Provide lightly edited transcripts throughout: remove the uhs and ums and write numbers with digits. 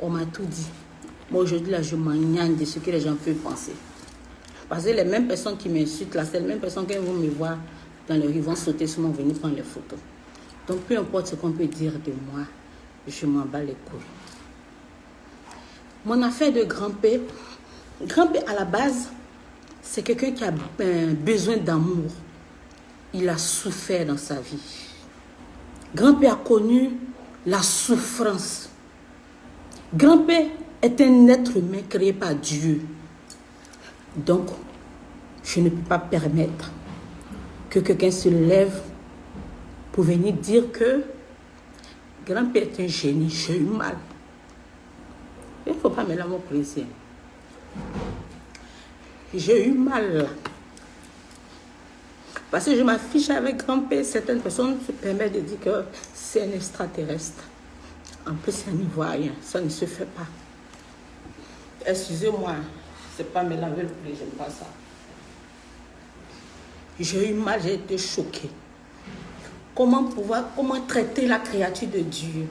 On m'a tout dit. Moi, aujourd'hui, là, je m'en gagne de ce que les gens peuvent penser. Parce que les mêmes personnes qui m'insultent, là, c'est les mêmes personnes qui vont me voir dans les rues, vont sauter sur moi, venir prendre les photos. Donc, peu importe ce qu'on peut dire de moi, je m'en bats les couilles. Mon affaire de grand-père à la base, c'est quelqu'un qui a besoin d'amour. Il a souffert dans sa vie. Grand-père a connu la souffrance. Grand-père est un être humain créé par Dieu. Donc, je ne peux pas permettre que quelqu'un se lève pour venir dire que grand-père est un génie, j'ai eu mal. Il ne faut pas me l'amour plaisir. J'ai eu mal. Parce que je m'affiche avec grand-père, certaines personnes se permettent de dire que c'est un extraterrestre. En plus, c'est un Ivoirien. Ça ne se fait pas. Excusez-moi, c'est pas me laver le pied, j'aime pas ça. J'ai eu mal, j'ai été choquée. Comment traiter la créature de Dieu?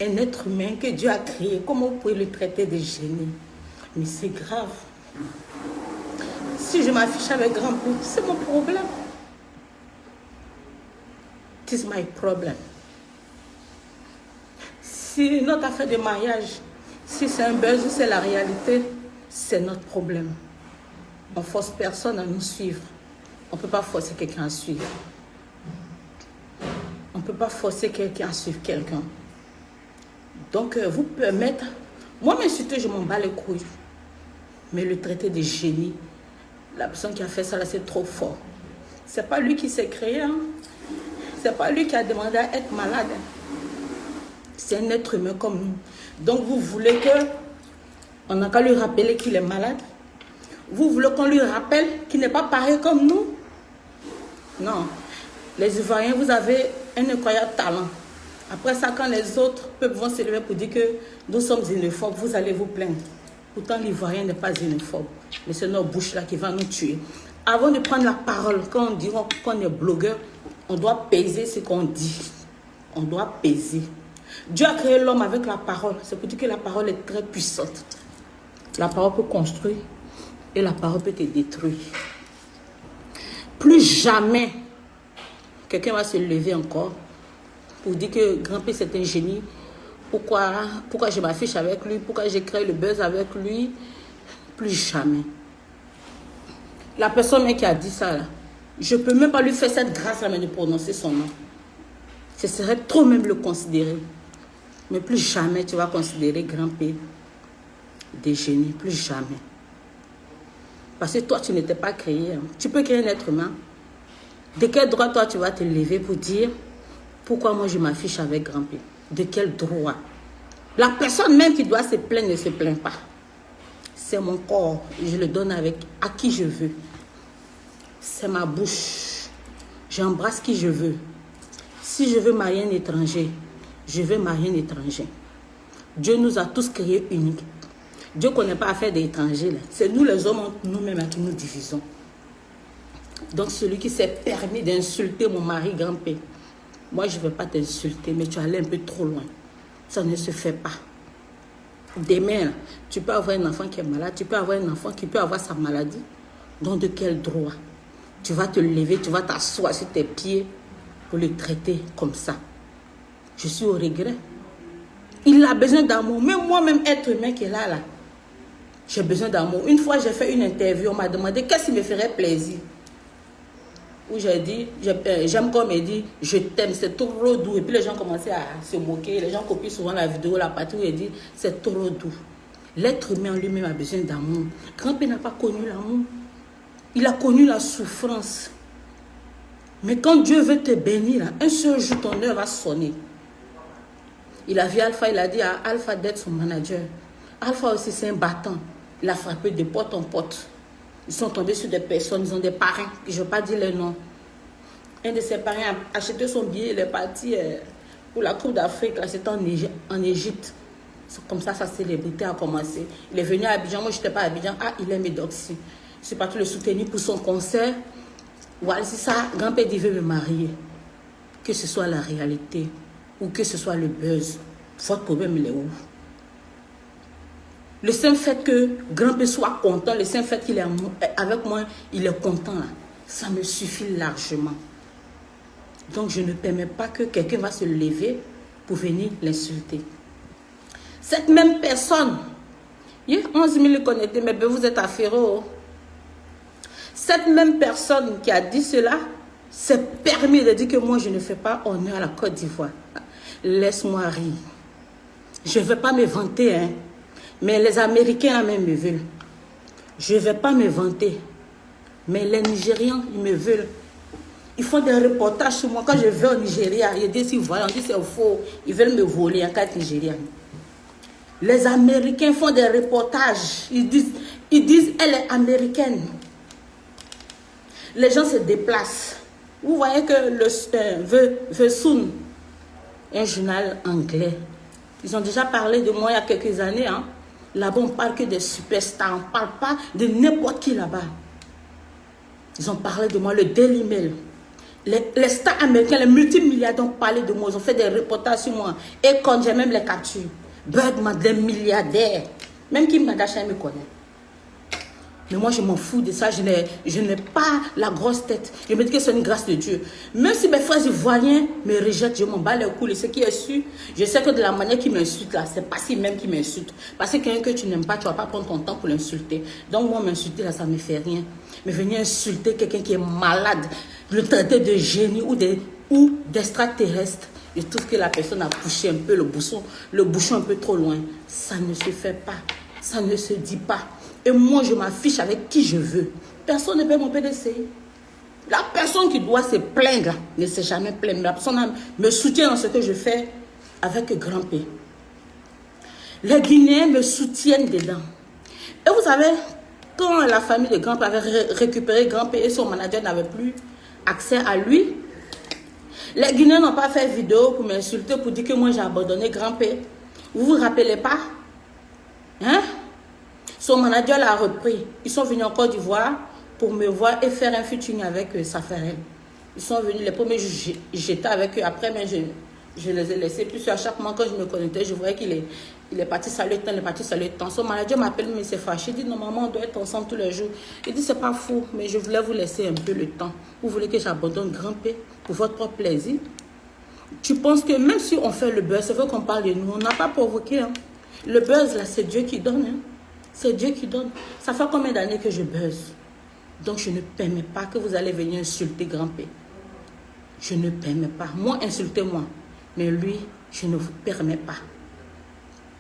Un être humain que Dieu a créé, comment vous pouvez le traiter de génie? Mais c'est grave. Si je m'affiche avec grand-père, c'est mon problème. It is my problem. Si notre affaire de mariage, si c'est un buzz ou c'est la réalité, c'est notre problème. On ne force personne à nous suivre. On ne peut pas forcer quelqu'un à suivre. On ne peut pas forcer quelqu'un à suivre quelqu'un. Donc, vous permettre... Moi, m'insulter, je m'en bats les couilles. Mais le traiter de génie, la personne qui a fait ça, là, c'est trop fort. C'est pas lui qui s'est créé. Hein? C'est pas lui qui a demandé à être malade. C'est un être humain comme nous. Donc, vous voulez que... On n'a qu'à lui rappeler qu'il est malade. Vous voulez qu'on lui rappelle qu'il n'est pas pareil comme nous? Non. Les Ivoiriens, vous avez un incroyable talent. Après ça, quand les autres peuples vont s'élever pour dire que nous sommes xénophobes, vous allez vous plaindre. Pourtant, l'Ivoirien n'est pas xénophobe. Mais c'est notre bouche là qui va nous tuer. Avant de prendre la parole, quand on dit qu'on est blogueur, on doit peser ce qu'on dit. On doit peser. Dieu a créé l'homme avec la parole. C'est pour dire que la parole est très puissante. La parole peut construire et la parole peut te détruire. Plus jamais quelqu'un va se lever encore pour dire que grand-père c'est un génie. Pourquoi je m'affiche avec lui? Pourquoi j'ai créé le buzz avec lui? Plus jamais. La personne même qui a dit ça, là, je ne peux même pas lui faire cette grâce-là, mais de prononcer son nom. Ce serait trop même le considérer. Mais plus jamais tu vas considérer grand-père des génies. Plus jamais. Parce que toi, tu n'étais pas créé. Hein. Tu peux créer un être humain. De quel droit, toi, tu vas te lever pour dire pourquoi moi, je m'affiche avec grand-père? De quel droit? La personne même qui doit se plaindre ne se plaint pas. C'est mon corps. Je le donne à qui je veux. C'est ma bouche. J'embrasse qui je veux. Si je veux marier un étranger, je veux marier un étranger. Dieu nous a tous créés uniques. Dieu ne connaît pas affaire d'étrangers. C'est nous les hommes, nous-mêmes, qui nous divisons. Donc celui qui s'est permis d'insulter mon mari grand-père, moi je ne vais pas t'insulter, mais tu allais un peu trop loin. Ça ne se fait pas. Demain, tu peux avoir un enfant qui est malade, tu peux avoir un enfant qui peut avoir sa maladie. Donc de quel droit? Tu vas te lever, tu vas t'asseoir sur tes pieds pour le traiter comme ça. Je suis au regret. Il a besoin d'amour. Même moi-même, être humain qui est là, j'ai besoin d'amour. Une fois, j'ai fait une interview, on m'a demandé qu'est-ce qui me ferait plaisir. Où j'ai dit, j'aime comme il dit, je t'aime, c'est trop doux. Et puis les gens commençaient à se moquer. Les gens copient souvent la vidéo, la partie où il dit, c'est trop doux. L'être humain en lui-même a besoin d'amour. Grand-père n'a pas connu l'amour. Il a connu la souffrance. Mais quand Dieu veut te bénir, un seul jour, ton heure va sonner. Il a vu Alpha, il a dit à Alpha d'être son manager. Alpha aussi, c'est un battant. Il a frappé de porte en porte. Ils sont tombés sur des personnes, ils ont des parrains, je ne veux pas dire les noms. Un de ses parrains a acheté son billet, il est parti pour la Coupe d'Afrique, c'était en Égypte. Comme ça, sa célébrité a commencé. Il est venu à Abidjan, moi je n'étais pas à Abidjan. Ah, il est Médoxy. Je suis parti le soutenir pour son concert. Voilà, c'est ça, grand-père dit, veut me marier. Que ce soit la réalité ou que ce soit le buzz, votre problème, il est où? Le simple fait que grand-père soit content, le simple fait qu'il est avec moi, il est content là. Ça me suffit largement. Donc je ne permets pas que quelqu'un va se lever pour venir l'insulter. Cette même personne, il y a 11 000 connectés, mais vous êtes affairés. Cette même personne qui a dit cela, s'est permis de dire que moi je ne fais pas honneur à la Côte d'Ivoire. Laisse-moi rire. Je ne vais pas me vanter, hein. Mais les Américains même me veulent. Je ne vais pas me vanter. Mais les Nigérians, ils me veulent. Ils font des reportages sur moi. Quand je vais au Nigeria, ils disent, voilà, on dit c'est faux. Ils veulent me voler en cas de Nigérian. Les Américains font des reportages. Ils disent, elle est américaine. Les gens se déplacent. Vous voyez que le Sun, un journal anglais, ils ont déjà parlé de moi il y a quelques années. Hein. Là-bas, on ne parle que des superstars. On ne parle pas de n'importe qui là-bas. Ils ont parlé de moi, le Daily Mail. Les stars américains, les multimilliardaires ont parlé de moi. Ils ont fait des reportages sur moi. Et quand j'ai même les captures. Birdman, des milliardaires. Même Kim Kardashian me connaît. Mais moi, je m'en fous de ça. Je n'ai pas la grosse tête. Je me dis que c'est une grâce de Dieu. Même si mes frères ivoiriens me rejettent, je m'en bats les couilles. Et ce qui est sûr, je sais que de la manière qu'ils m'insultent là, c'est pas si même qu'ils m'insultent. Parce que quelqu'un que tu n'aimes pas, tu ne vas pas prendre ton temps pour l'insulter. Donc moi, m'insulter là, ça ne me fait rien. Mais venir insulter quelqu'un qui est malade, le traiter de génie ou d'extraterrestre, je trouve que la personne a poussé un peu le bouchon un peu trop loin. Ça ne se fait pas. Ça ne se dit pas. Et moi, je m'affiche avec qui je veux. Personne ne paie mon PDC. La personne qui doit se plaindre ne s'est jamais plainte. La personne me soutient dans ce que je fais avec grand P. Les Guinéens me soutiennent dedans. Et vous savez, quand la famille de grand P avait récupéré grand P et son manager n'avait plus accès à lui, les Guinéens n'ont pas fait vidéo pour m'insulter, pour dire que moi j'ai abandonné grand P. Vous vous rappelez pas? Hein? Son manager l'a repris. Ils sont venus en Côte d'Ivoire pour me voir et faire un featuring avec Safarel. Ils sont venus, les premiers jours, j'étais avec eux. Après, mais je les ai laissés. Puis à chaque moment, quand je me connectais, je voyais qu'il est parti saluer temps, il est parti saluer temps. Son manager m'appelle, mais c'est fâché. Il dit, normalement, on doit être ensemble tous les jours. Il dit, c'est pas fou, mais je voulais vous laisser un peu le temps. Vous voulez que j'abandonne grand P pour votre propre plaisir? Tu penses que même si on fait le buzz, c'est vrai qu'on parle de nous, on n'a pas provoqué. Hein. Le buzz, là, c'est Dieu qui donne. Hein. C'est Dieu qui donne. Ça fait combien d'années que je buzz? Donc, je ne permets pas que vous allez venir insulter grand P. Je ne permets pas. Moi, insultez-moi. Mais lui, je ne vous permets pas.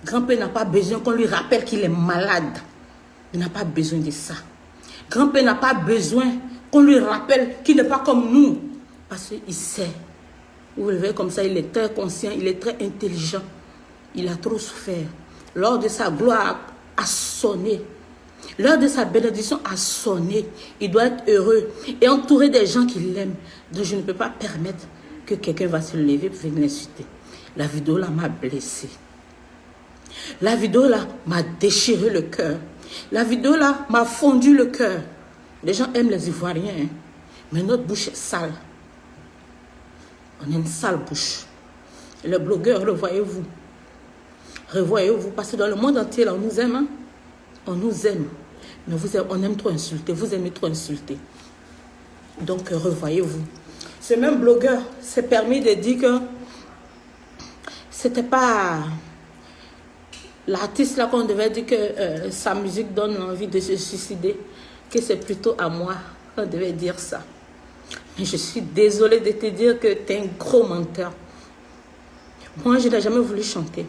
Grand P n'a pas besoin qu'on lui rappelle qu'il est malade. Il n'a pas besoin de ça. Grand P n'a pas besoin qu'on lui rappelle qu'il n'est pas comme nous. Parce qu'il sait. Vous le voyez comme ça, il est très conscient, il est très intelligent. Il a trop souffert. Lors de sa gloire a sonné. L'heure de sa bénédiction a sonné. Il doit être heureux et entouré des gens qui l'aiment. Donc je ne peux pas permettre que quelqu'un va se lever pour venir l'insulter. La vidéo là m'a blessé. La vidéo là m'a déchiré le cœur. La vidéo là m'a fondu le cœur. Les gens aiment les Ivoiriens, hein? Mais notre bouche est sale. On a une sale bouche. Et les blogueurs, revoyez-vous. Revoyez-vous, parce que dans le monde entier, là, on nous aime. Hein? On nous aime. Mais on aime trop insulter. Vous aimez trop insulter. Donc, revoyez-vous. Ce même blogueur s'est permis de dire que c'était pas l'artiste là qu'on devait dire que sa musique donne envie de se suicider. Que c'est plutôt à moi qu'on devait dire ça. Mais je suis désolée de te dire que tu es un gros menteur. Moi, je n'ai jamais voulu chanter.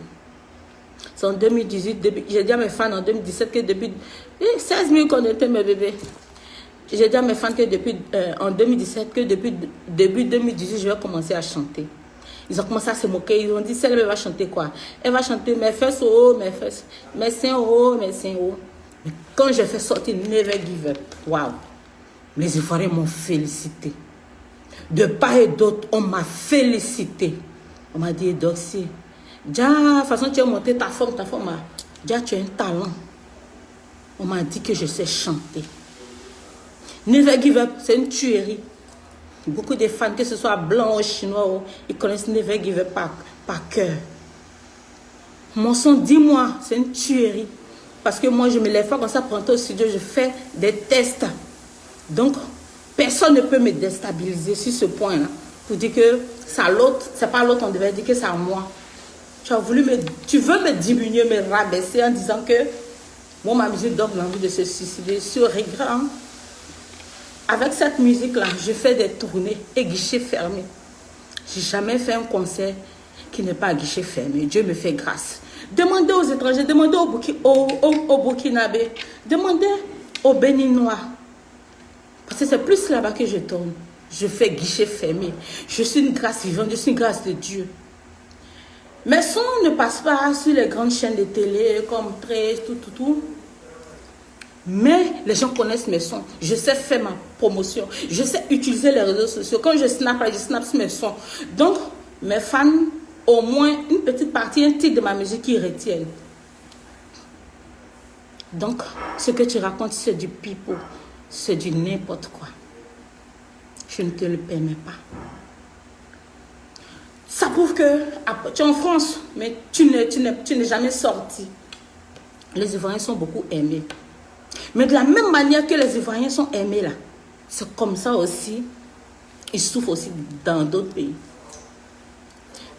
C'est en 2018, j'ai dit à mes fans en 2017 que depuis 16 000 qu'on était mes bébés. J'ai dit à mes fans que depuis en 2017, que depuis début 2018, je vais commencer à chanter. Ils ont commencé à se moquer. Ils ont dit, celle-là va chanter quoi? Elle va chanter mes fesses au haut, mes fesses, mes seins au haut, mes seins au haut. Mais quand j'ai fait sortir Never Give Up, waouh, les Ivoiriens m'ont félicité. De part et d'autre, on m'a félicité. On m'a dit, Doxy, déjà, de toute façon, tu as monté ta forme, déjà, tu as un talent. On m'a dit que je sais chanter. Never Give Up, c'est une tuerie. Beaucoup de fans, que ce soit blanc ou chinois, ils connaissent Never Give Up par cœur. Mon son, dis-moi, c'est une tuerie. Parce que moi, je ne me lève pas comme ça pour entrer au studio, je fais des tests. Donc, personne ne peut me déstabiliser sur ce point-là. Pour dire que c'est à l'autre, c'est pas à l'autre, on devait dire que c'est à moi. Tu veux me diminuer, me rabaisser en disant que moi, ma musique donne l'envie de se suicider sur regret. Avec cette musique-là, je fais des tournées et guichets fermés. Je n'ai jamais fait un concert qui n'est pas à guichet fermé. Dieu me fait grâce. Demandez aux étrangers, demandez aux Burkinabés, demandez aux Béninois. Parce que c'est plus là-bas que je tourne. Je fais guichet fermé. Je suis une grâce vivante, je suis une grâce de Dieu. Mes sons ne passent pas sur les grandes chaînes de télé comme Trace, tout. Mais les gens connaissent mes sons. Je sais faire ma promotion. Je sais utiliser les réseaux sociaux. Quand je snap sur mes sons. Donc, mes fans, au moins une petite partie, un titre de ma musique qui retiennent. Donc, ce que tu racontes, c'est du pipeau. C'est du n'importe quoi. Je ne te le permets pas. Ça prouve que tu es en France, mais tu n'es jamais sorti. Les Ivoiriens sont beaucoup aimés. Mais de la même manière que les Ivoiriens sont aimés là, c'est comme ça aussi, ils souffrent aussi dans d'autres pays.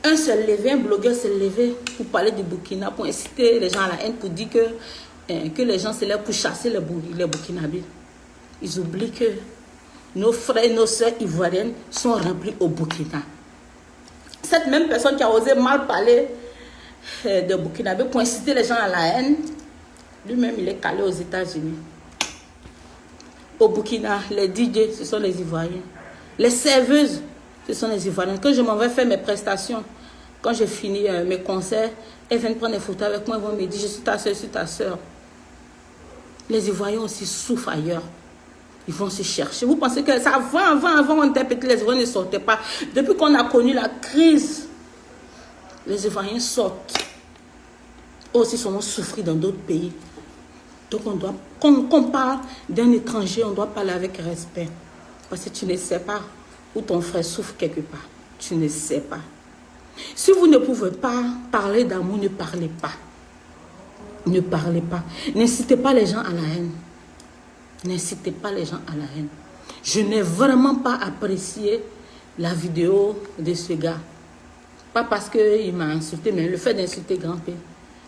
Un s'est levé, un blogueur s'est levé pour parler du Burkina, pour inciter les gens à la haine, pour dire que les gens se lèvent pour chasser les Burkinabés. Ils oublient que nos frères et nos soeurs ivoiriennes sont remplis au Burkina. Cette même personne qui a osé mal parler de Burkinabé pour inciter les gens à la haine, lui-même il est calé aux États-Unis. Au Burkina, les DJ, ce sont les Ivoiriens. Les serveuses, ce sont les Ivoiriens. Quand je m'en vais faire mes prestations, quand j'ai fini mes concerts, elles viennent prendre des photos avec moi, elles vont me dire, je suis ta soeur, je suis ta soeur. Les Ivoiriens aussi souffrent ailleurs. Ils vont se chercher. Vous pensez que ça, avant, on interprétait, les Ivoiriens ne sortaient pas. Depuis qu'on a connu la crise, les Ivoiriens sortent. Eux aussi sont souffrus dans d'autres pays. Donc on doit, quand on parle d'un étranger, on doit parler avec respect. Parce que tu ne sais pas où ton frère souffre quelque part. Tu ne sais pas. Si vous ne pouvez pas parler d'amour, ne parlez pas. Ne parlez pas. N'incitez pas les gens à la haine. N'incitez pas les gens à la haine. Je n'ai vraiment pas apprécié la vidéo de ce gars. Pas parce qu'il m'a insulté, mais le fait d'insulter Grand-P,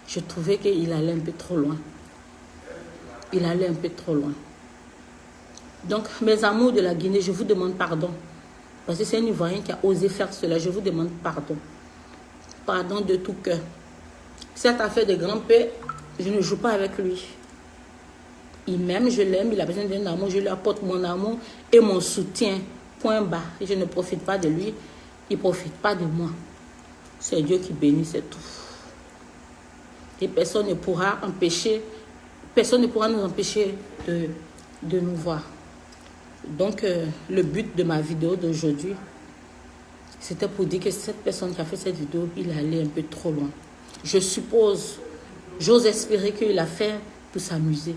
je trouvais qu'il allait un peu trop loin. Il allait un peu trop loin. Donc, mes amours de la Guinée, je vous demande pardon. Parce que c'est un Ivoirien qui a osé faire cela. Je vous demande pardon. Pardon de tout cœur. Cette affaire de Grand-P, je ne joue pas avec lui. Il m'aime, je l'aime, il a besoin d'un amour, je lui apporte mon amour et mon soutien. Point bas. Et je ne profite pas de lui, il ne profite pas de moi. C'est Dieu qui bénit, c'est tout. Et personne ne pourra nous empêcher de nous voir. Donc, le but de ma vidéo d'aujourd'hui, c'était pour dire que cette personne qui a fait cette vidéo, il est allé un peu trop loin. Je suppose, j'ose espérer qu'il a fait pour s'amuser.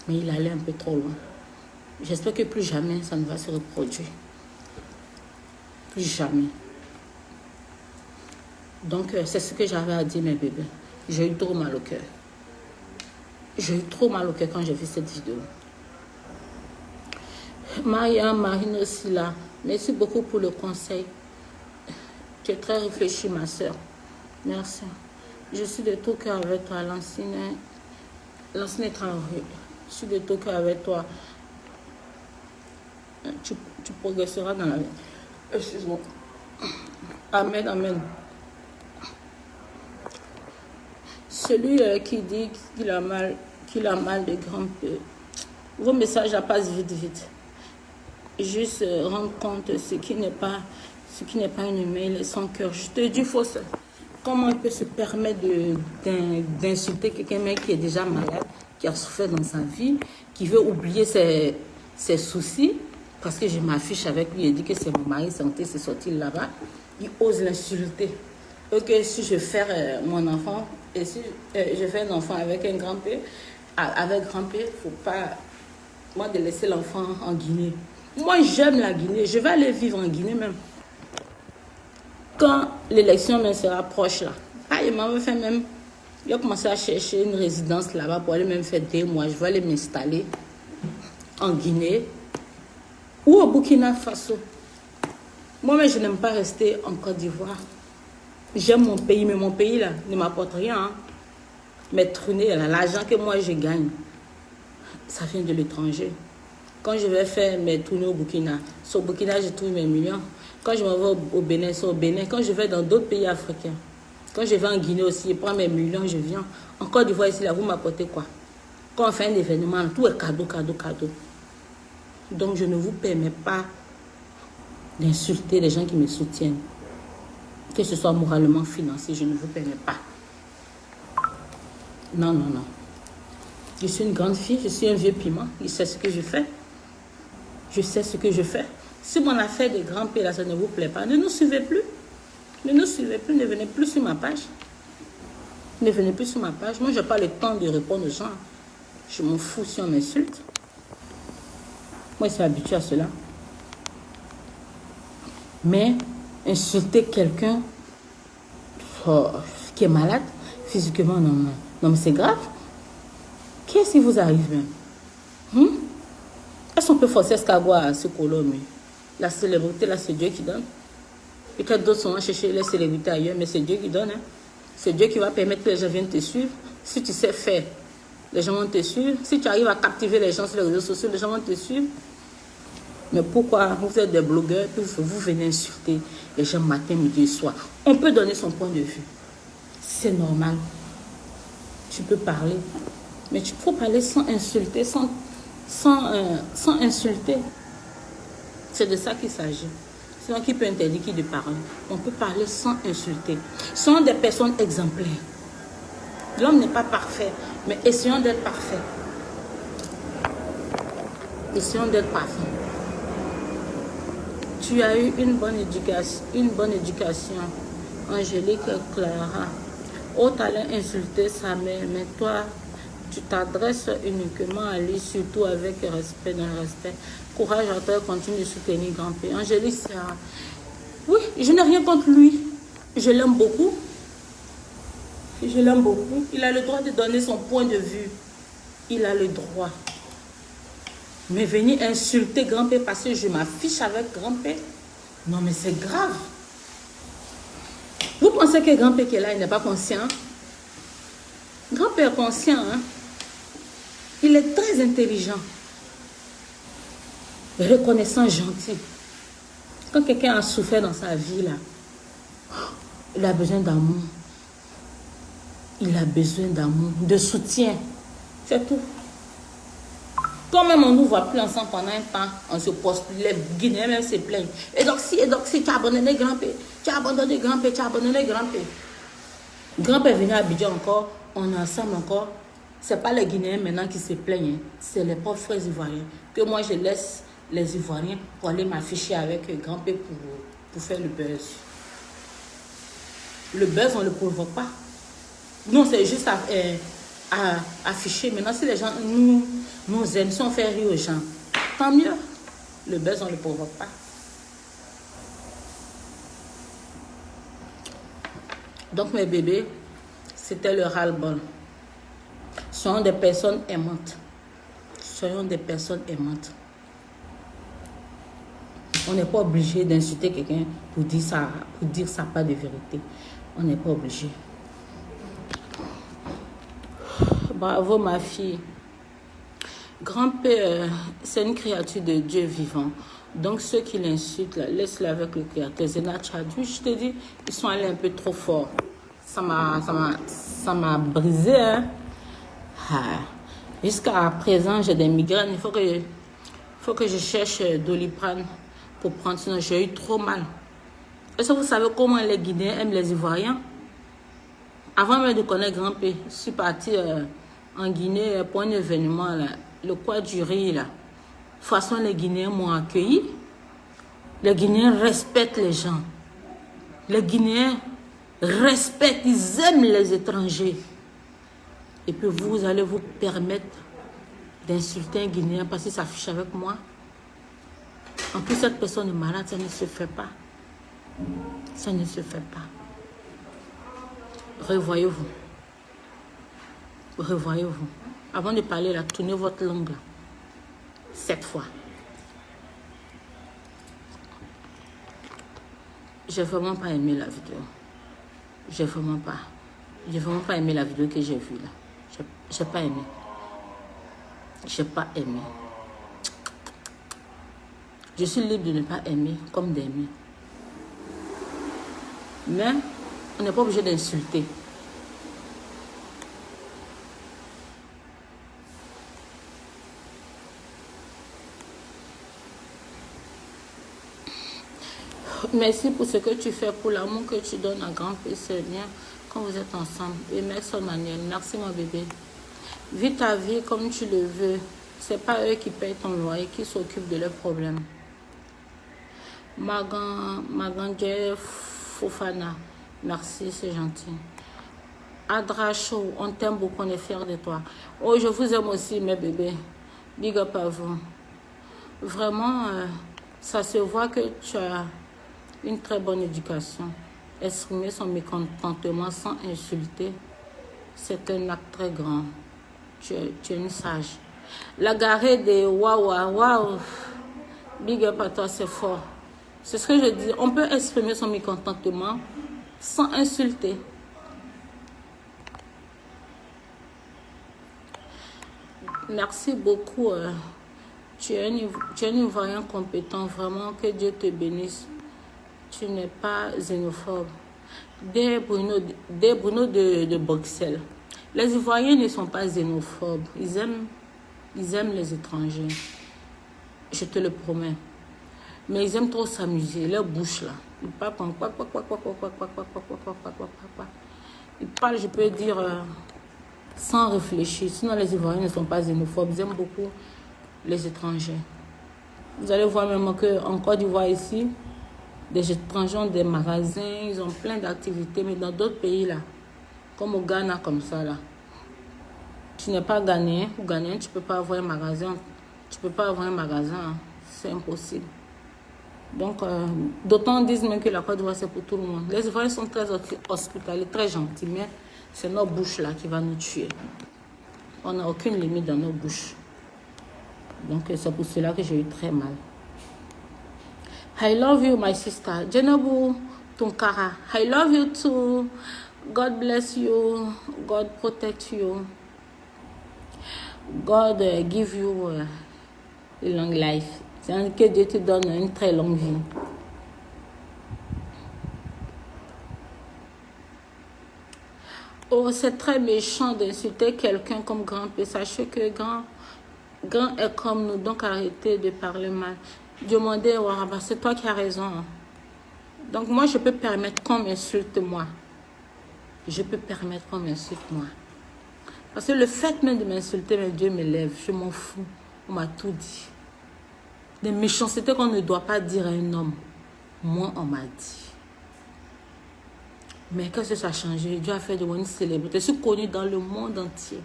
Mais il allait un peu trop loin. J'espère que plus jamais ça ne va se reproduire. Plus jamais. Donc, c'est ce que j'avais à dire, mes bébés. J'ai eu trop mal au cœur. J'ai eu trop mal au cœur quand j'ai vu cette vidéo. Maria, Marine aussi là. Merci beaucoup pour le conseil. Tu es très réfléchie, ma soeur. Merci. Je suis de tout cœur avec toi, l'ancienne travail. Je suis de tout cœur avec toi. Tu progresseras dans la vie. Excuse-moi. Amen, amen. Celui qui dit qu'il a mal de Grand-P. Vos messages passent vite. Juste rendre compte ce qui n'est pas une humain, il est son cœur. Je te dis, fausse. Comment il peut se permettre d'insulter quelqu'un qui est déjà malade, qui a souffert dans sa vie, qui veut oublier ses soucis, parce que je m'affiche avec lui et dit que c'est mon mari santé, c'est sorti là-bas, il ose l'insulter. Ok, si je fais mon enfant, et si je fais un enfant avec un Grand-P, avec Grand-P, il ne faut pas, moi, de laisser l'enfant en Guinée. Moi, j'aime la Guinée, je vais aller vivre en Guinée même. Quand l'élection se rapproche là, il m'avait fait même Il a commencé à chercher une résidence là-bas pour aller même faire 2 mois. Je vais aller m'installer en Guinée ou au Burkina Faso. Moi-même, je n'aime pas rester en Côte d'Ivoire. J'aime mon pays, mais mon pays là ne m'apporte rien. Hein. Mais tourner, l'argent que moi je gagne, ça vient de l'étranger. Quand je vais faire mes tournées au Burkina, sur Burkina, je trouve mes millions. Quand je m'en vais au Bénin, c'est au Bénin. Quand je vais dans d'autres pays africains, quand je vais en Guinée aussi, je prends mes millions, je viens. En Côte d'Ivoire, ici, là, vous m'apportez quoi? Quand on fait un événement, tout est cadeau, cadeau, cadeau. Donc, je ne vous permets pas d'insulter les gens qui me soutiennent. Que ce soit moralement, financier, je ne vous permets pas. Non, non, non. Je suis une grande fille, je suis un vieux piment. Je sais ce que je fais. Je sais ce que je fais. Si mon affaire de grand P, là, ça ne vous plaît pas, ne nous suivez plus. Ne nous suivez plus, ne venez plus sur ma page. Ne venez plus sur ma page. Moi, je n'ai pas le temps de répondre aux gens. Je m'en fous si on m'insulte. Moi, je suis habituée à cela. Mais insulter quelqu'un qui est malade, physiquement, non, non. Non, mais c'est grave. Qu'est-ce qui vous arrive même? Est-ce qu'on peut forcer escargot à ce colon, mais la célébrité, là, c'est Dieu qui donne. Peut-être d'autres sont chercher les célébrités ailleurs, mais c'est Dieu qui donne. Hein. C'est Dieu qui va permettre que les gens viennent te suivre. Si tu sais faire, les gens vont te suivre. Si tu arrives à captiver les gens sur les réseaux sociaux, les gens vont te suivre. Mais pourquoi vous êtes des blogueurs, puis vous venez insulter les gens matin, midi et soir? On peut donner son point de vue. C'est normal. Tu peux parler. Mais il faut parler sans insulter, sans insulter. C'est de ça qu'il s'agit. Sinon, qui peut interdire qui de parler? On peut parler sans insulter. Ce sont des personnes exemplaires. L'homme n'est pas parfait, mais essayons d'être parfaits. Essayons d'être parfaits. Tu as eu une bonne éducation, Angélique Clara. Oh, t'allais insulter sa mère, mais toi, tu t'adresses uniquement à lui, surtout avec respect, dans le respect. Courage à toi, continue de soutenir grand-père. Angélique, oui, je n'ai rien contre lui. Je l'aime beaucoup. Je l'aime beaucoup. Il a le droit de donner son point de vue. Il a le droit. Mais venir insulter grand-père parce que je m'affiche avec grand-père, non mais c'est grave. Vous pensez que grand-père qui est là, il n'est pas conscient? Grand-père est conscient, hein? Il est très intelligent, reconnaissant, gentil. Quand quelqu'un a souffert dans sa vie, là, il a besoin d'amour. Il a besoin d'amour, de soutien. C'est tout. Quand même on ne nous voit plus ensemble pendant un temps, on se poste, les Guinéens même se plaignent. Et donc si, tu as abandonné grand-père, tu as abandonné grand-père, tu as abandonné grand-père. Grand-père est venu à Abidjan encore, on est ensemble encore. Ce n'est pas les Guinéens maintenant qui se plaignent, c'est les pauvres frères ivoiriens. Que moi je laisse les Ivoiriens pour aller m'afficher avec grand-père pour faire le buzz. Le buzz, on ne le provoque pas. Non, c'est juste à afficher. Maintenant, si les gens nous aiment, si on fait rire aux gens, tant mieux. Le buzz, on ne le provoque pas. Donc, mes bébés, c'était le ras-le-bol. Soyons des personnes aimantes. Soyons des personnes aimantes. On n'est pas obligé d'insulter quelqu'un pour dire ça pas de vérité. On n'est pas obligé. Bravo ma fille. Grand-père, c'est une créature de Dieu vivant. Donc ceux qui l'insultent, laisse-le avec le créateur. Zena Tchadou, je te dis, ils sont allés un peu trop fort. Ça m'a brisé. Hein? Ah. Jusqu'à présent, j'ai des migraines. Il faut que je cherche Doliprane pour prendre, sinon j'ai eu trop mal. Est-ce que vous savez comment les Guinéens aiment les Ivoiriens? Avant même de connaître grand-père, je suis partie en Guinée pour un événement, là, le Quoi du riz. Là. De toute façon, les Guinéens m'ont accueilli. Les Guinéens respectent les gens. Les Guinéens respectent, ils aiment les étrangers. Et puis vous allez vous permettre d'insulter un Guinéen parce qu'il s'affiche avec moi. En plus, cette personne est malade, ça ne se fait pas. Ça ne se fait pas. Revoyez-vous. Revoyez-vous. Avant de parler, là, tournez votre langue là. 7 fois. J'ai vraiment pas aimé la vidéo. J'ai vraiment pas aimé la vidéo que j'ai vue là. J'ai pas aimé. J'ai pas aimé. Je suis libre de ne pas aimer comme d'aimer. Mais on n'est pas obligé d'insulter. Merci pour ce que tu fais, pour l'amour que tu donnes à grand-père, c'est bien quand vous êtes ensemble. Et merci Manuel, merci mon bébé. Vis ta vie comme tu le veux. C'est pas eux qui payent ton loyer, qui s'occupent de leurs problèmes. Magandje Fofana, merci, c'est gentil. Adra Show, on t'aime beaucoup, on est fiers de toi. Oh, je vous aime aussi, mes bébés. Big up à vous. Vraiment, ça se voit que tu as une très bonne éducation. Exprimer son mécontentement sans insulter, c'est un acte très grand. Tu es une sage. La garée de waouh, big up à toi, c'est fort. C'est ce que je dis. On peut exprimer son mécontentement sans insulter. Merci beaucoup. Tu es un Ivoirien compétent. Vraiment, que Dieu te bénisse. Tu n'es pas xénophobe. Des Bruno de Bruxelles. Les Ivoiriens ne sont pas xénophobes. Ils aiment les étrangers. Je te le promets. Mais ils aiment trop s'amuser. Leur bouche là. Ils parlent comme quoi. Ils parlent, je peux dire, sans réfléchir. Sinon, les Ivoiriens ne sont pas xénophobes. Ils aiment beaucoup les étrangers. Vous allez voir même qu'en Côte d'Ivoire ici, des étrangers ont des magasins, ils ont plein d'activités, mais dans d'autres pays là, comme au Ghana, comme ça là, tu n'es pas ghanéen ou ghanéen, tu peux pas avoir un magasin, hein. C'est impossible. Donc, d'autant disent même que la Côte d'Ivoire c'est pour tout le monde. Les Ivoiriens sont très hospitaliers, très gentils, mais c'est nos bouches là qui va nous tuer. On n'a aucune limite dans nos bouches. Donc, c'est pour cela que j'ai eu très mal. I love you, my sister. Jenabu Tunkara. I love you too. God bless you. God protect you. God give you a long life. C'est que Dieu te donne une très longue vie. Oh, c'est très méchant d'insulter quelqu'un comme grand-père. Sachez que grand est comme nous, donc arrêtez de parler mal. Demandez, Waraba, c'est toi qui as raison. Donc moi, je peux permettre qu'on m'insulte moi. Je peux permettre qu'on m'insulte moi. Parce que le fait même de m'insulter, mais Dieu me lève. Je m'en fous. On m'a tout dit. Des méchancetés qu'on ne doit pas dire à un homme. Moi, on m'a dit. Mais qu'est-ce que ça a changé? Dieu a fait de moi une célébrité. Je suis connue dans le monde entier.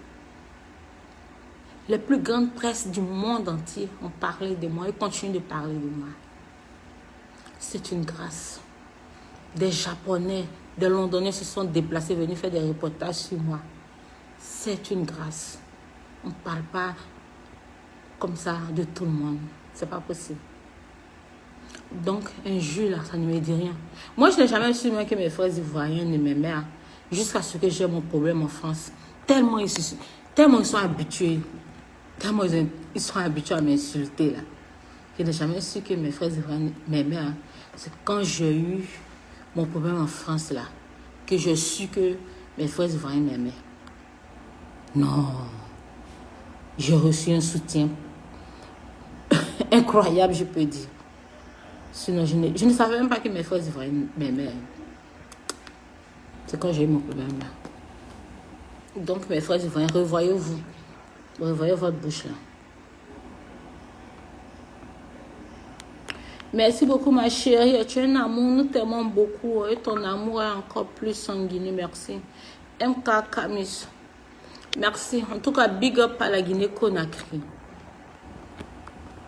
Les plus grandes presses du monde entier ont parlé de moi et continuent de parler de moi. C'est une grâce. Des Japonais, des Londonais se sont déplacés, venus faire des reportages sur moi. C'est une grâce. On ne parle pas comme ça de tout le monde. C'est pas possible. Donc, un jour, là, ça ne me dit rien. Moi, je n'ai jamais su que mes frères ivoiriens ne m'aimaient jusqu'à ce que j'ai mon problème en France. Tellement ils sont habitués. Tellement ils sont habitués à m'insulter, là. Je n'ai jamais su que mes frères ivoiriens m'aimaient. C'est quand j'ai eu mon problème en France, là, que je su que mes frères ivoiriens m'aimaient. Non. J'ai reçu un soutien incroyable, je peux dire. Sinon, je ne savais même pas que mes frères ivoiriens m'aimaient. C'est quand j'ai eu mon problème, là. Donc, mes frères ivoiriens, revoyez-vous. Revoyez votre bouche, là. Merci beaucoup, ma chérie. Tu es un amour, nous t'aimons beaucoup. Et ton amour est encore plus sanguineux. Merci. MK Kamis. Merci. En tout cas, big up à la Guinée-Conakry.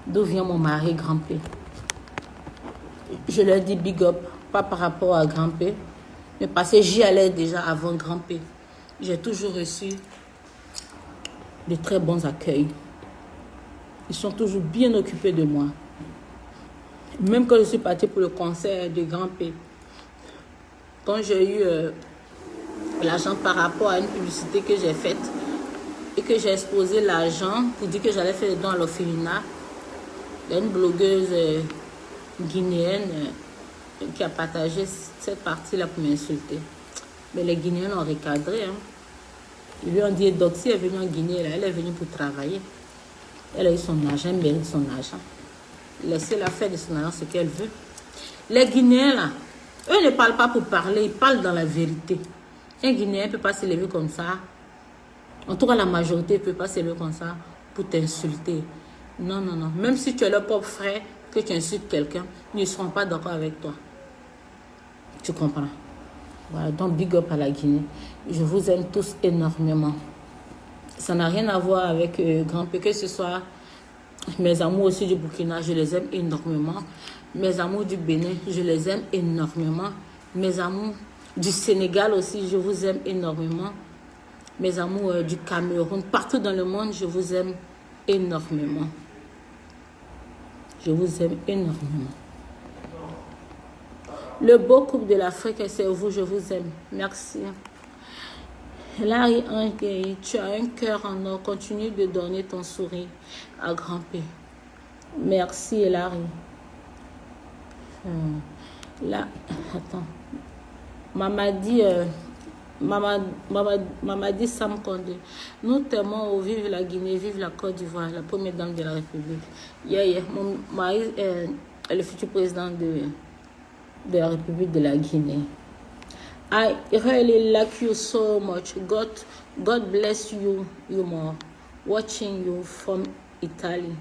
D'où vient mon mari, grand-père. Je leur dis big up, pas par rapport à grand-père, mais parce que j'y allais déjà avant grand-père. J'ai toujours reçu de très bons accueils. Ils sont toujours bien occupés de moi. Même quand je suis partie pour le concert de Grand P, quand j'ai eu l'argent par rapport à une publicité que j'ai faite et que j'ai exposé l'argent pour dire que j'allais faire des dons à l'orphelinat, il y a une blogueuse guinéenne qui a partagé cette partie-là pour m'insulter. Mais les Guinéens l'ont recadré. Hein. Ils lui ont dit, Doxy est venue en Guinée, là, elle est venue pour travailler. Elle a eu son argent, elle mérite son argent. Laissez-la faire de son argent ce qu'elle veut. Les Guinéens, là, eux ne parlent pas pour parler, ils parlent dans la vérité. Un Guinéen ne peut pas se lever comme ça. En tout cas, la majorité ne peut pas se lever comme ça pour t'insulter. Non, non, non. Même si tu es leur propre frère, que tu insultes quelqu'un, ils ne seront pas d'accord avec toi. Tu comprends? Voilà, donc big up à la Guinée. Je vous aime tous énormément. Ça n'a rien à voir avec Grand P, que ce soit mes amours aussi du Burkina, je les aime énormément. Mes amours du Bénin, je les aime énormément. Mes amours du Sénégal aussi, je vous aime énormément. Mes amours du Cameroun, partout dans le monde, je vous aime énormément. Je vous aime énormément. Le beau couple de l'Afrique, c'est vous, je vous aime. Merci. Larry Henry, tu as un cœur en or. Continue de donner ton sourire à Grand P. Merci, Larry. Là, attends. Mamadi Sam Kondé. Nous t'aimons, vive la Guinée, vive la Côte d'Ivoire, la première dame de la République. Mon mari est le futur président de la République de la Guinée. I really like you so much. God bless you more. Watching you from Italy.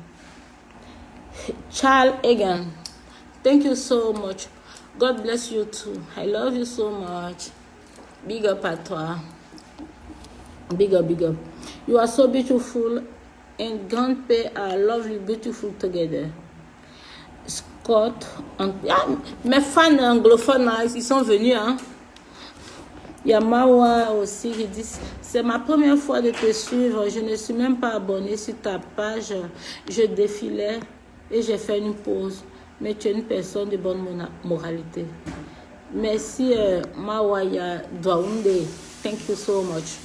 Charles Egan, thank you so much. God bless you too. I love you so much. Big up à toi. Big up, big up. You are so beautiful and Grand P are lovely, beautiful together. Scott, mes fans anglophones, ils sont venus, hein. Il y a Mawa aussi qui dit, c'est ma première fois de te suivre, je ne suis même pas abonnée sur ta page, je défilais et j'ai fait une pause, mais tu es une personne de bonne moralité. Merci Mawa, il y a Dwaounde, thank you so much.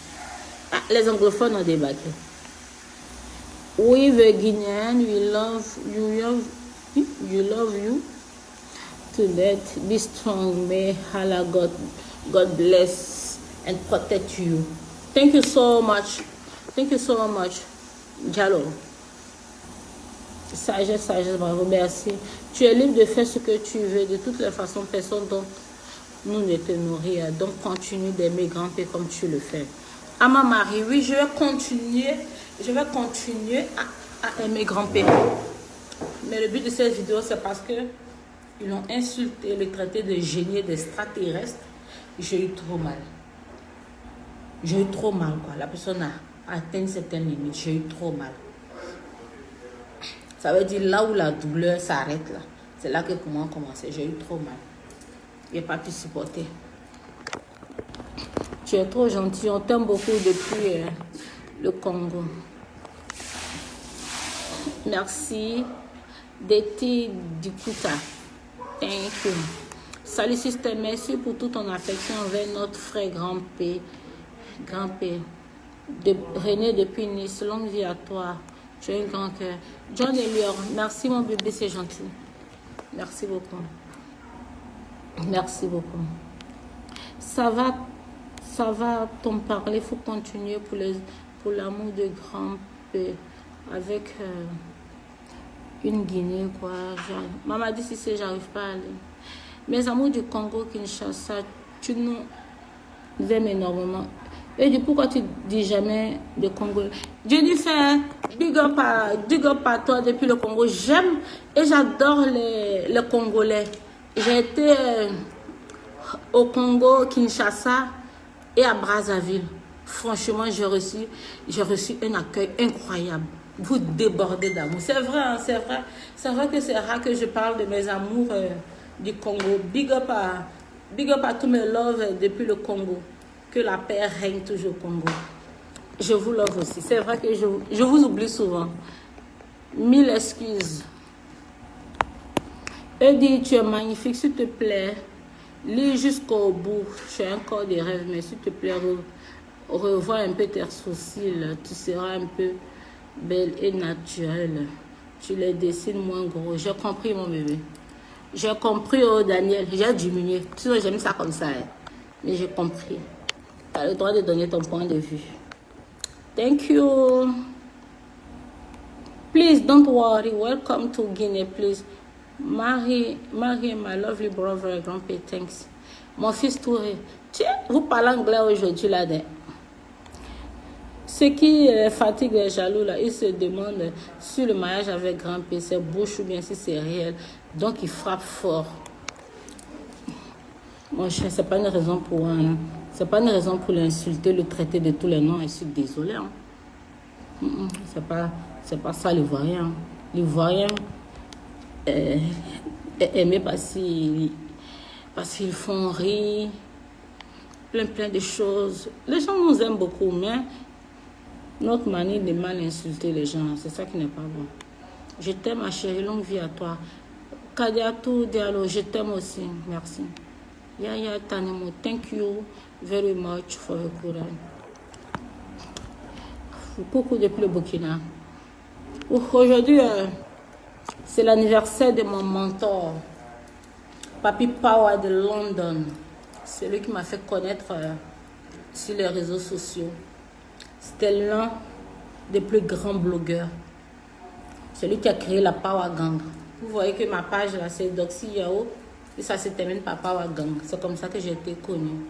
Ah, les anglophones ont débarqué. We the Guinean, we love you to let be strong, may Allah God bless and protect you. Thank you so much. Thank you so much. Diallo. Sagesse, sagesse, bravo, merci. Tu es libre de faire ce que tu veux. De toutes les façons, personne dont nous ne te nourrir. Donc, continue d'aimer Grand P comme tu le fais. À ma Marie, oui, je vais continuer à aimer Grand P. Mais le but de cette vidéo, c'est parce que ils l'ont insulté, le traité de génie, d'extraterrestre. J'ai eu trop mal. J'ai eu trop mal, quoi. La personne a atteint une certaine limite. J'ai eu trop mal. Ça veut dire là où la douleur s'arrête, là. C'est là que comment commencer. J'ai eu trop mal. Je n'ai pas pu supporter. Tu es trop gentil. On t'aime beaucoup depuis le Congo. Merci. Deti Dikuta. Thank you. Salut sister, merci pour toute ton affection envers notre frère Grand P. Grand P. René depuis Nice, longue vie à toi. Tu as un grand cœur. John Elior, merci mon bébé, c'est gentil. Merci beaucoup. Merci beaucoup. Ça va t'en parler, il faut continuer pour l'amour de Grand P. Avec une Guinée, quoi. Maman dit si c'est, j'arrive pas à aller. Mes amours du Congo, Kinshasa, tu nous aimes énormément. Et du pourquoi tu dis jamais de Congo? Jennifer, big up à toi depuis le Congo. J'aime et j'adore les Congolais. J'ai été au Congo, Kinshasa et à Brazzaville. Franchement, j'ai reçu un accueil incroyable. Vous débordez d'amour. C'est vrai, hein, c'est vrai. C'est vrai que c'est rare que je parle de mes amours du Congo. Big up à tous mes loves depuis le Congo. Que la paix règne toujours au Congo. Je vous love aussi. C'est vrai que je vous oublie souvent. 1000 excuses. Eddie, tu es magnifique, s'il te plaît. Lis jusqu'au bout. Tu as un corps de rêve, mais s'il te plaît, revois un peu tes sourcils. Tu seras un peu belle et naturelle. Tu les dessines moins gros. J'ai compris, mon bébé. J'ai compris, oh Daniel. J'ai diminué. Sinon, j'aime ça comme ça. Hein. Mais j'ai compris. Tu as le droit de donner ton point de vue. Thank you. Please don't worry. Welcome to Guinea, please. Marie, my lovely brother, grand-père, thanks. Mon fils Touré. Tiens, vous parlez anglais aujourd'hui là. Ce qui fatigue les jaloux là, ils se demandent si le mariage avec grand-père c'est bouche ou bien si c'est réel. Donc il frappe fort. Mon cher, c'est pas une raison pour c'est pas une raison pour l'insulter, le traiter de tous les noms. Je suis désolée. Hein. C'est pas ça l'Ivoirien. L'Ivoirien est aimé parce qu'ils font rire, plein de choses. Les gens nous aiment beaucoup, mais notre manière de mal insulter les gens, c'est ça qui n'est pas bon. Je t'aime, ma chérie, longue vie à toi. Kadiatou Diallo, je t'aime aussi, merci. Yaya Tanemo, thank you very much for your Quran. Coucou depuis le Burkina. Aujourd'hui, c'est l'anniversaire de mon mentor, Papi Power de London. C'est lui qui m'a fait connaître sur les réseaux sociaux. C'était l'un des plus grands blogueurs. C'est lui qui a créé la Power Gang. Vous voyez que ma page là, c'est Doxy Yao. Et ça se termine par Power Gang. C'est comme ça que j'ai été connue.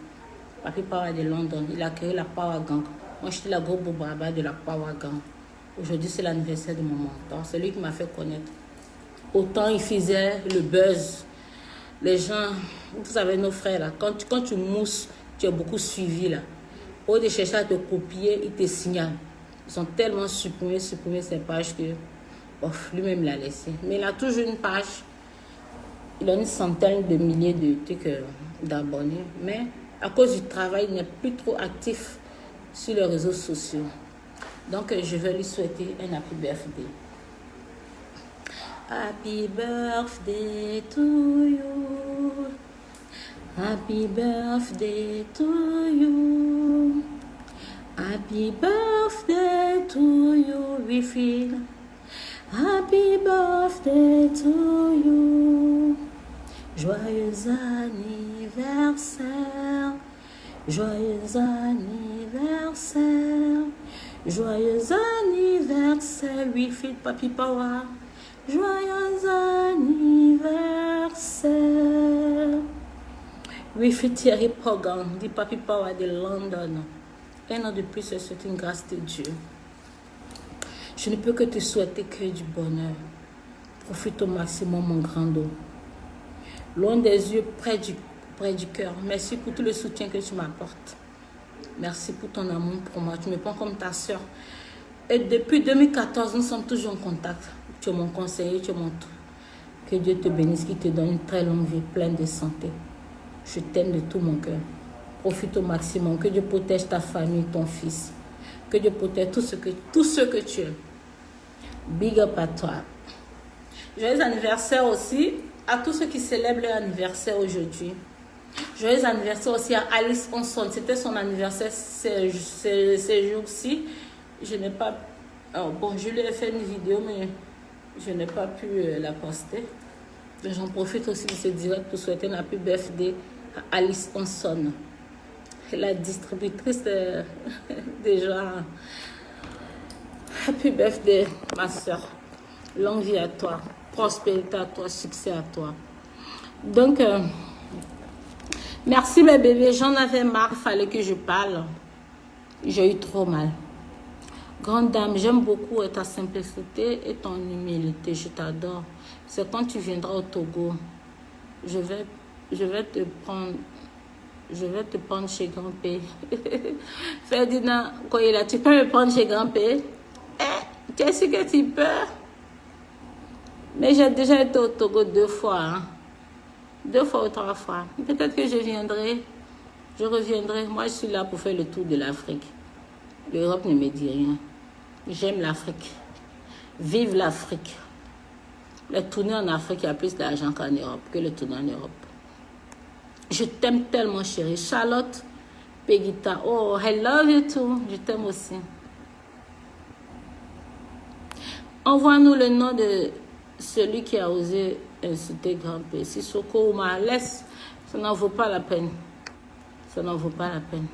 Papi Power de London. Il a créé la Power Gang. Moi, j'étais la gros boubaba de la Power Gang. Aujourd'hui, c'est l'anniversaire de mon mentor. C'est lui qui m'a fait connaître. Autant il faisait le buzz. Les gens, vous savez, nos frères, là, quand tu mousses, tu es beaucoup suivi. Là. Au lieu de chercher à te copier, ils te signalent. Ils ont tellement supprimé ces pages que lui-même l'a laissé. Mais il a toujours une page. Il a une centaine de milliers d'abonnés. Mais à cause du travail, il n'est plus trop actif sur les réseaux sociaux. Donc, je vais lui souhaiter un happy birthday. Happy birthday to you. Happy birthday to you. Happy birthday to you, we feel. Happy birthday to you. Joyeux anniversaire. Joyeux anniversaire. Joyeux anniversaire, we feel Papi Power. Joyeux anniversaire. We feel Thierry Pogan, dit Papi Power de London. Un an de plus, c'est une grâce de Dieu. Je ne peux que te souhaiter que du bonheur. Profite au maximum, mon grand dos. Loin des yeux, près du cœur. Merci pour tout le soutien que tu m'apportes. Merci pour ton amour pour moi. Tu me prends comme ta soeur. Et depuis 2014, nous sommes toujours en contact. Tu es mon conseiller, tu es mon tout. Que Dieu te bénisse, qu'il te donne une très longue vie, pleine de santé. Je t'aime de tout mon cœur. Profite au maximum. Que Dieu protège ta famille, ton fils. Que Dieu protège tout ce que tu es. Big up à toi. Joyeux anniversaire aussi à tous ceux qui célèbrent leur anniversaire aujourd'hui. Joyeux anniversaire aussi à Alice Onson. C'était son anniversaire ces jours-ci. Je n'ai pas... bon, je lui ai fait une vidéo, mais je n'ai pas pu la poster. J'en profite aussi de ce direct pour souhaiter un happy birthday à Alice Onson. La distributrice des gens. Happy birthday, ma soeur. Longue vie à toi. Prospérité à toi. Succès à toi. Donc, merci mes bébés. J'en avais marre. Il fallait que je parle. J'ai eu trop mal. Grande dame, j'aime beaucoup ta simplicité et ton humilité. Je t'adore. C'est quand tu viendras au Togo. Je vais te prendre chez grand-père. Ferdinand, tu peux me prendre chez grand-père? Qu'est-ce que tu peux? Mais j'ai déjà été au Togo 2 fois. Hein? 2 fois ou 3 fois. Peut-être que je reviendrai. Moi, je suis là pour faire le tour de l'Afrique. L'Europe ne me dit rien. J'aime l'Afrique. Vive l'Afrique. Les tournées en Afrique, il y a plus d'argent qu'en Europe, que les tournées en Europe. Je t'aime tellement, chérie. Charlotte Pegita. Oh, I love you too. Je t'aime aussi. Envoie-nous le nom de celui qui a osé inciter grand-père. Sissoko Ouma, laisse. Ça n'en vaut pas la peine. Ça n'en vaut pas la peine.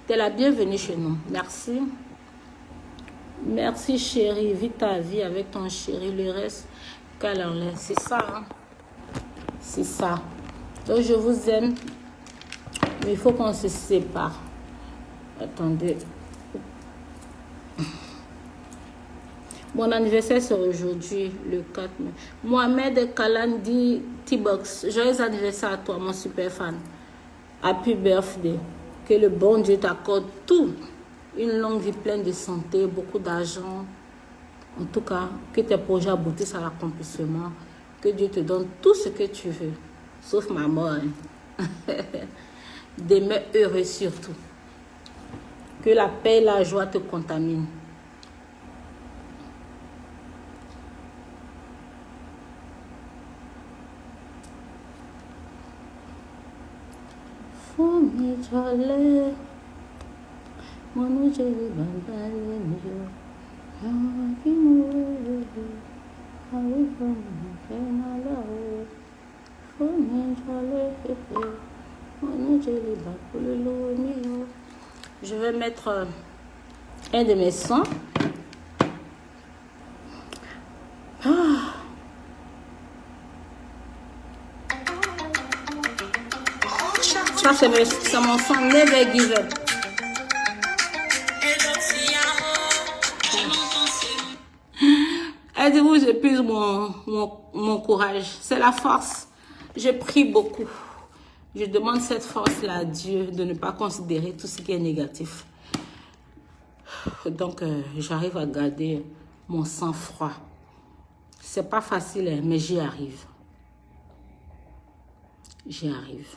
T'es la bienvenue chez nous. Merci. Merci chérie. Vis ta vie avec ton chéri. Le reste, qu'elle en laisse. C'est ça. Hein? C'est ça. Donc je vous aime. Mais il faut qu'on se sépare. Attendez. Mon anniversaire c'est aujourd'hui, le 4 mai. Mohamed Kalandi T-Box. Joyeux anniversaire à toi, mon super fan. Happy birthday. Que le bon Dieu t'accorde tout. Une longue vie pleine de santé, beaucoup d'argent. En tout cas, que tes projets aboutissent à l'accomplissement. Que Dieu te donne tout ce que tu veux. Sauf ma mort. Hein. Demeure heureux surtout. Que la paix et la joie te contaminent. Je vais mettre un de mes sons. Ça, c'est mon son Never Give Up. Aidez-vous, j'épuise mon courage. C'est la force. Je prie beaucoup. Je demande cette force-là à Dieu de ne pas considérer tout ce qui est négatif. Donc, j'arrive à garder mon sang-froid. C'est pas facile, hein, mais j'y arrive. J'y arrive.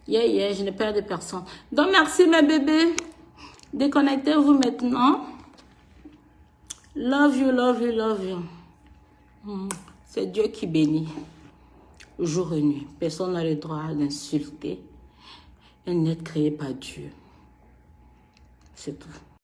Je ne perds de personne. Donc, merci mes bébés. Déconnectez-vous maintenant. Love you, love you, love you. C'est Dieu qui bénit. Jour et nuit. Personne n'a le droit d'insulter un être créé par Dieu. C'est tout.